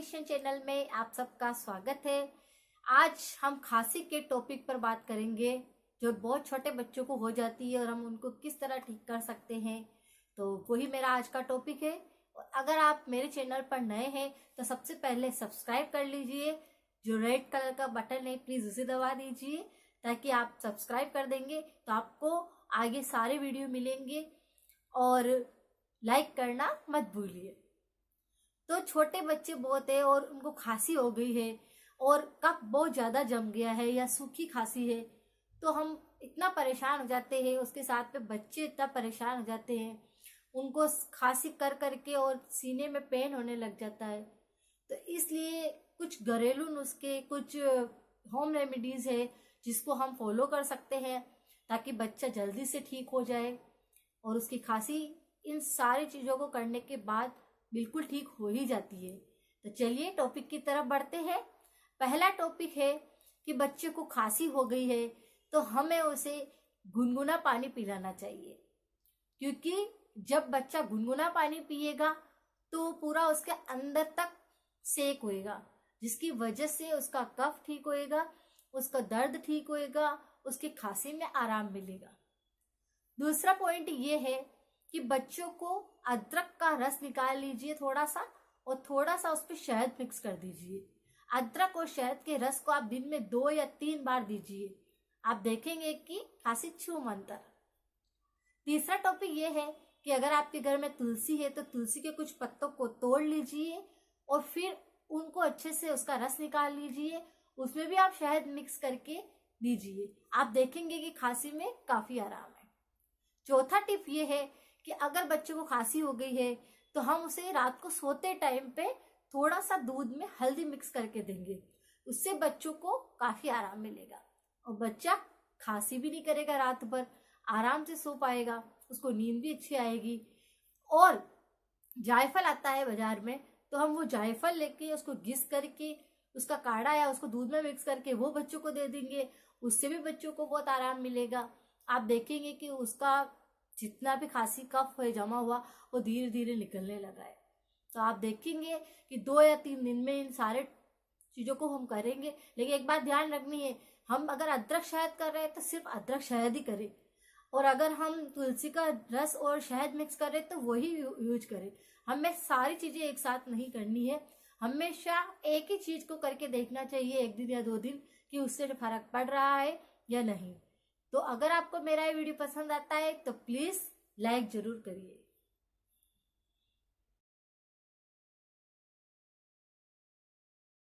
Nutrition channel में आप सबका स्वागत है। आज हम खांसी के टॉपिक पर बात करेंगे जो बहुत छोटे बच्चों को हो जाती है और हम उनको किस तरह ठीक कर सकते हैं। तो वही मेरा आज का टॉपिक है। और अगर आप मेरे चैनल पर नए हैं तो सबसे पहले सब्सक्राइब कर लीजिए। जो रेड कलर का बटन है प्लीज उसे दबा दीजिए, ताकि आप सब्सक्राइब कर देंगे तो आपको आगे सारे वीडियो मिलेंगे। और लाइक करना मत भूलिए। तो छोटे बच्चे बहुत है और उनको खांसी हो गई है और कफ बहुत ज़्यादा जम गया है या सूखी खांसी है, तो हम इतना परेशान हो जाते हैं। उसके साथ में बच्चे इतना परेशान हो जाते हैं, उनको खांसी कर करके और सीने में पेन होने लग जाता है। तो इसलिए कुछ घरेलू नुस्खे, कुछ होम रेमेडीज़ है जिसको हम फॉलो कर सकते हैं ताकि बच्चा जल्दी से ठीक हो जाए और उसकी खांसी इन सारी चीज़ों को करने के बाद बिल्कुल ठीक हो ही जाती है। तो चलिए टॉपिक की तरफ बढ़ते हैं। पहला टॉपिक है कि बच्चे को खांसी हो गई है तो हमें उसे गुनगुना पानी पिलाना चाहिए, क्योंकि जब बच्चा गुनगुना पानी पिएगा तो पूरा उसके अंदर तक सेक होएगा, जिसकी वजह से उसका कफ ठीक होएगा, उसका दर्द ठीक होएगा, उसकी खांसी में आराम मिलेगा। दूसरा पॉइंट ये है कि बच्चों को अदरक का रस निकाल लीजिए थोड़ा सा, और थोड़ा सा उस पर शहद मिक्स कर दीजिए। अदरक और शहद के रस को आप दिन में 2 या 3 बार दीजिए, आप देखेंगे कि खांसी छूमंतर। तीसरा टॉपिक ये है कि अगर आपके घर में तुलसी है तो तुलसी के कुछ पत्तों को तोड़ लीजिए और फिर उनको अच्छे से उसका रस निकाल लीजिए, उसमें भी आप शहद मिक्स करके दीजिए, आप देखेंगे कि खांसी में काफी आराम है। चौथा टिप ये है कि अगर बच्चों को खांसी हो गई है तो हम उसे रात को सोते टाइम पे थोड़ा सा दूध में हल्दी मिक्स करके देंगे, उससे बच्चों को काफी आराम मिलेगा और बच्चा खांसी भी नहीं करेगा, रात भर आराम से सो पाएगा, उसको नींद भी अच्छी आएगी। और जायफल आता है बाजार में, तो हम वो जायफल लेके उसको घिस करके उसका काढ़ा या उसको दूध में मिक्स करके वो बच्चों को दे देंगे, उससे भी बच्चों को बहुत आराम मिलेगा। आप देखेंगे कि उसका जितना भी खांसी कफ है जमा हुआ वो धीरे धीरे निकलने लगा है। तो आप देखेंगे कि 2 या 3 दिन में इन सारे चीज़ों को हम करेंगे। लेकिन एक बात ध्यान रखनी है, हम अगर अदरक शहद कर रहे हैं तो सिर्फ अदरक शहद ही करें, और अगर हम तुलसी का रस और शहद मिक्स कर रहे हैं तो वही यूज करें। हमें सारी चीज़ें एक साथ नहीं करनी है, हमेशा एक ही चीज़ को करके देखना चाहिए 1 दिन या 2 दिन कि उससे फर्क पड़ रहा है या नहीं। तो अगर आपको मेरा ये वीडियो पसंद आता है तो प्लीज़ लाइक ज़रूर करिए।